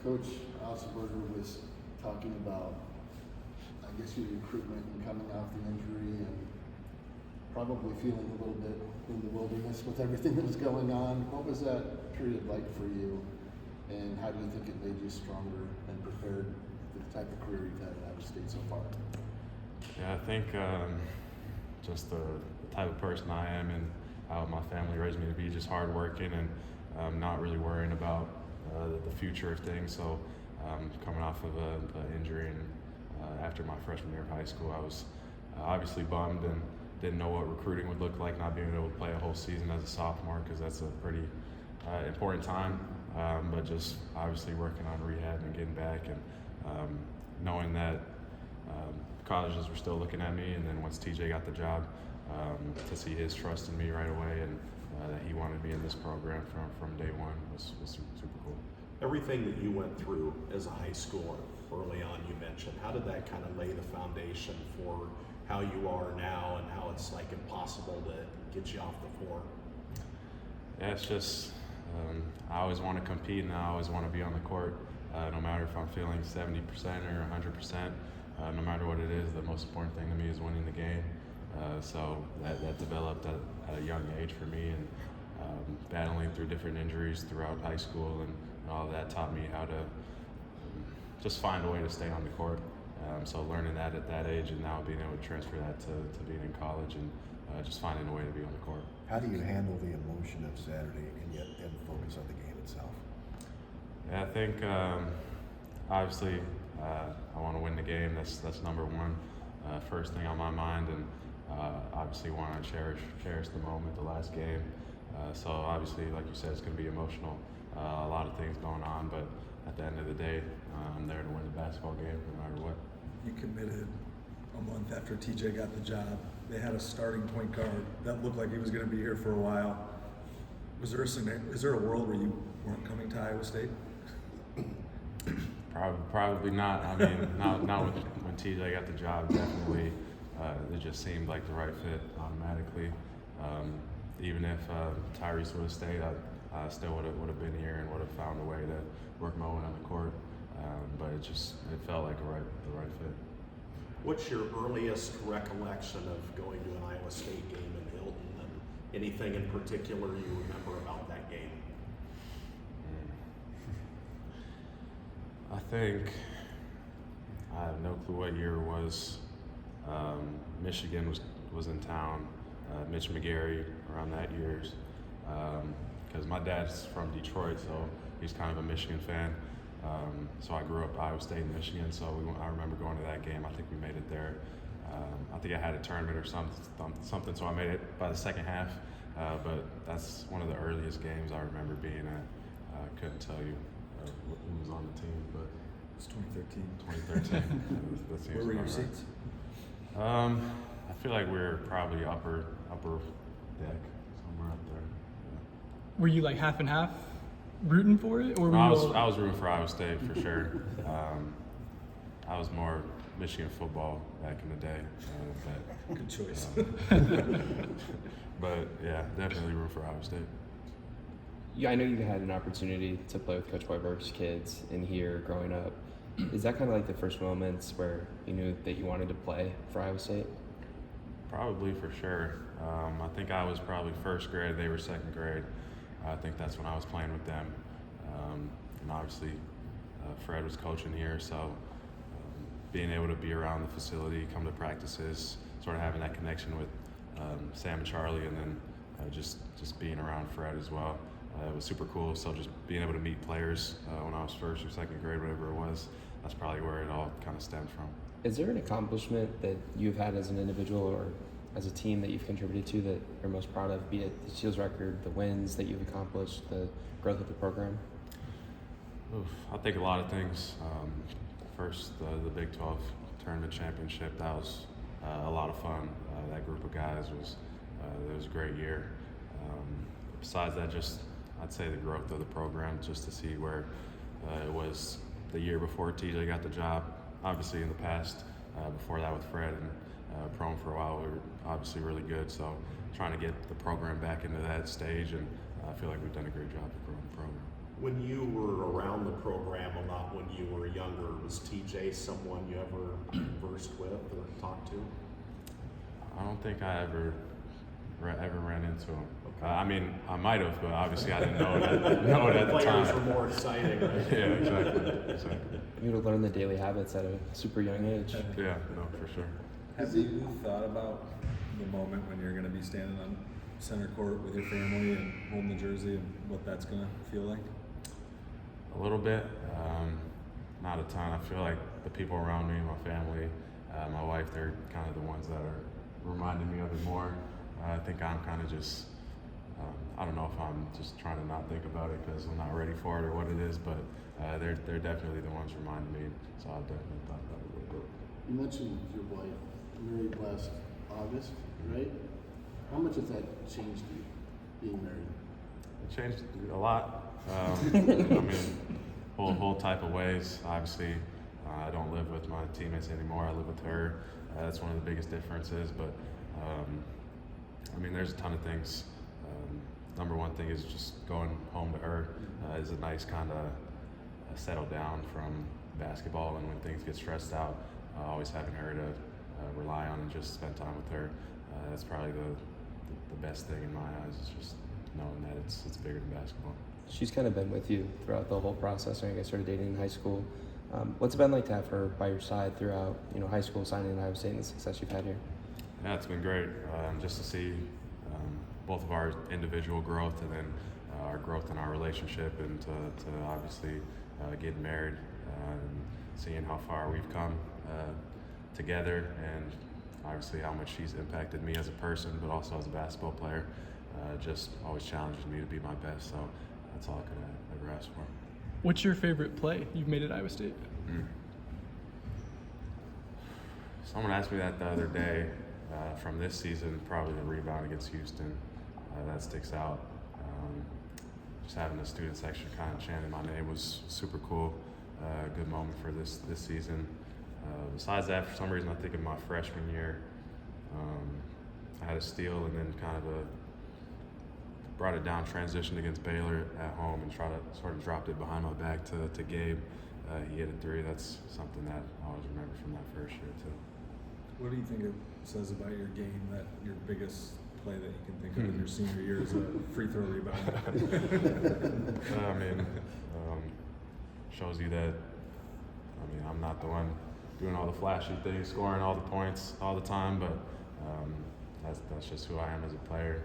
Coach Osberger was talking about, I guess, your recruitment and coming off the injury and probably feeling a little bit in the wilderness with everything that was going on. What was that period like for you, and how do you think it made you stronger and prepared for the type of career you've had at Iowa State so far? Yeah, I think just the type of person I am and how my family raised me to be, just hardworking and not really worrying about the future of things. So coming off of an injury and after my freshman year of high school, I was obviously bummed and didn't know what recruiting would look like, not being able to play a whole season as a sophomore, because that's a pretty important time. But just obviously working on rehab and getting back, and knowing that colleges were still looking at me, and then once TJ got the job, to see his trust in me right away, and that he wanted me in this program from day one was super cool. Everything that you went through as a high schooler early on, you mentioned, how did that kind of lay the foundation for how you are now and how it's like impossible to get you off the floor? Yeah, it's just I always want to compete and I always want to be on the court, no matter if I'm feeling 70% or 100%. No matter what it is, the most important thing to me is winning the game. So that developed at a young age for me, and battling through different injuries throughout high school and all of that taught me how to just find a way to stay on the court. So learning that at that age, and now being able to transfer that to being in college, and just finding a way to be on the court. How do you handle the emotion of Saturday and yet then focus on the game itself? Yeah, I think obviously I want to win the game. That's number one, first thing on my mind, and obviously want to cherish the moment, the last game. So obviously, like you said, it's going to be emotional. A lot of things going on, but at the end of the day, I'm there to win the basketball game no matter what. You committed a month after TJ got the job. They had a starting point guard that looked like he was going to be here for a while. Is there a world where you weren't coming to Iowa State? Probably not. I mean, not when TJ got the job. Definitely, it just seemed like the right fit automatically. Even if Tyrese would have stayed, I still would have been here and would have found a way to work my way on the court. But it felt like the right fit. What's your earliest recollection of going to an Iowa State game in Hilton, and anything in particular you remember about that game? I think I have no clue what year it was. Michigan was in town. Mitch McGarry around that years, because my dad's from Detroit, so he's kind of a Michigan fan. So I grew up Iowa State and Michigan, so I remember going to that game. I think we made it there. I think I had a tournament or something, so I made it by the second half. But that's one of the earliest games I remember being at. I couldn't tell you who was on the team, but It's 2013. 2013. that seems Where were your about right. seats? I feel like we're probably upper deck, somewhere up there. Yeah. Were you like half and half rooting for it, or were I you was rooting for Iowa State for sure. I was more Michigan football back in the day. Good choice. But yeah, definitely rooting for Iowa State. Yeah, I know you had an opportunity to play with Coach Hoiberg's kids in here growing up. Is that kind of like the first moments where you knew that you wanted to play for Iowa State? Probably, for sure. I think I was probably first grade, they were second grade. I think that's when I was playing with them. And obviously, Fred was coaching here, so being able to be around the facility, come to practices, sort of having that connection with Sam and Charlie, and then just being around Fred as well. It was super cool. So just being able to meet players when I was first or second grade, whatever it was, that's probably where it all kind of stemmed from. Is there an accomplishment that you've had as an individual or as a team that you've contributed to that you're most proud of, be it the Shields record, the wins that you've accomplished, the growth of the program? I think a lot of things. First, the Big 12 tournament championship, that was a lot of fun. That group of guys it was a great year. Besides that, just I'd say the growth of the program, just to see where it was the year before TJ got the job. Obviously in the past, before that with Fred and Prone for a while, we were obviously really good. So trying to get the program back into that stage, and I feel like we've done a great job of growing the program. When you were around the program a lot when you were younger, was TJ someone you ever conversed with or talked to? I don't think I ever ran into him. I mean, I might have, but obviously I didn't know it at the Players time. were more exciting, right? Yeah, exactly. You would learn the daily habits at a super young age. Yeah, no, for sure. Have you thought about the moment when you're going to be standing on center court with your family and holding the jersey and what that's going to feel like? A little bit, not a ton. I feel like the people around me, my family, my wife, they're kind of the ones that are reminding me of it more. I think I'm kind of just, I don't know if I'm just trying to not think about it because I'm not ready for it or what it is, but they're definitely the ones reminding me. So I definitely thought about it a little bit. You mentioned your wife married last August, right? How much has that changed you, being married? It changed a lot. I mean, whole type of ways. Obviously, I don't live with my teammates anymore. I live with her. That's one of the biggest differences. But I mean, there's a ton of things. Number one thing is just going home to her is a nice kind of settle down from basketball, and when things get stressed out, always having her to rely on and just spend time with her. That's probably the best thing in my eyes, is just knowing that it's bigger than basketball. She's kind of been with you throughout the whole process. When you guys started dating in high school, what's it been like to have her by your side throughout, high school, signing in Iowa State, and the success you've had here? Yeah, it's been great. Just to see both of our individual growth and then our growth in our relationship, and to obviously getting married and seeing how far we've come together, and obviously how much she's impacted me as a person, but also as a basketball player. Just always challenges me to be my best. So that's all I could ever ask for. What's your favorite play you've made at Iowa State? Someone asked me that the other day. From this season, probably the rebound against Houston. That sticks out. Just having the student section kind of chanting my name was super cool. Good moment for this season. Besides that, for some reason, I think of my freshman year. I had a steal and then kind of brought it down, transitioned against Baylor at home, and sort of dropped it behind my back to Gabe. He hit a three. That's something that I always remember from that first year too. What do you think it says about your game that your biggest play that you can think of in your senior year is a free throw rebound? I mean, shows you that, I'm not the one doing all the flashy things, scoring all the points all the time, but that's just who I am as a player.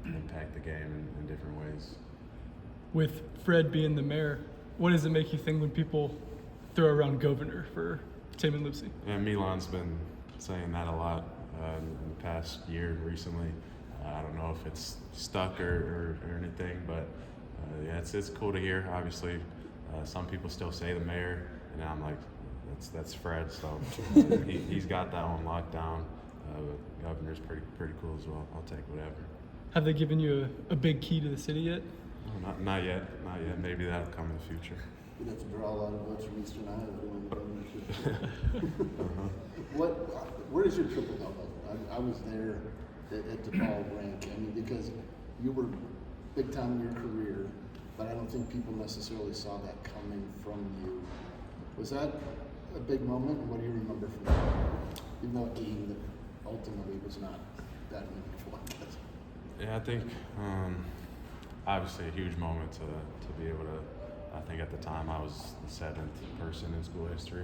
Impact the game in different ways. With Fred being the mayor, what does it make you think when people throw around governor for Tamin Lipsey? Yeah, Milan's been saying that a lot in the past year and recently. I don't know if it's stuck or anything, but yeah, it's cool to hear. Obviously, some people still say the mayor, and I'm like, that's Fred. So he's got that on lockdown. Governor's pretty cool as well. I'll take whatever. Have they given you a big key to the city yet? Oh, not yet. Maybe that'll come in the future. You'd have to draw a lot of votes from Eastern Iowa to win the governorship. Where is your triple double? I was there at DePaul rank. I mean, because you were big time in your career, but I don't think people necessarily saw that coming from you. Was that a big moment? And what do you remember from that? Even though a game that ultimately was not that meaningful, I guess. Yeah, I think obviously a huge moment to be able to. I think at the time I was the 7th person in school history,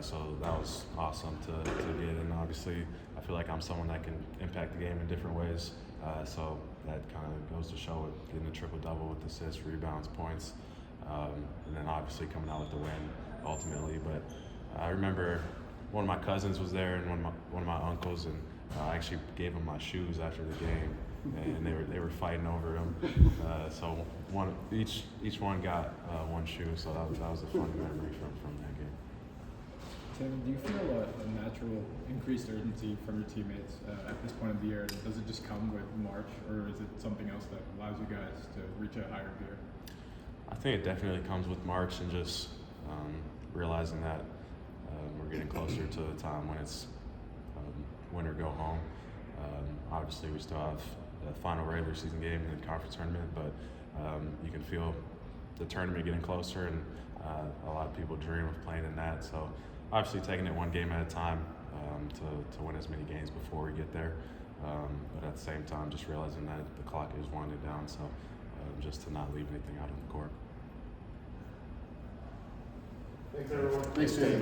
so that was awesome to get. And obviously, I feel like I'm someone that can impact the game in different ways. So that kind of goes to show it, getting a triple double with assists, rebounds, points, and then obviously coming out with the win ultimately. But I remember one of my cousins was there and one of my uncles, and I actually gave them my shoes after the game. And they were fighting over them, so each one got one shoe. So that was a fun memory from that game. Tamin, do you feel a natural increased urgency from your teammates at this point of the year? Does it just come with March, or is it something else that allows you guys to reach a higher gear? I think it definitely comes with March, and just realizing that we're getting closer to the time when it's win or go home. Obviously, we still have the final regular season game in the conference tournament, but you can feel the tournament getting closer, and a lot of people dream of playing in that. So obviously taking it one game at a time to win as many games before we get there. But at the same time, just realizing that the clock is winding down, so just to not leave anything out on the court. Thanks, everyone. Thanks, Tim.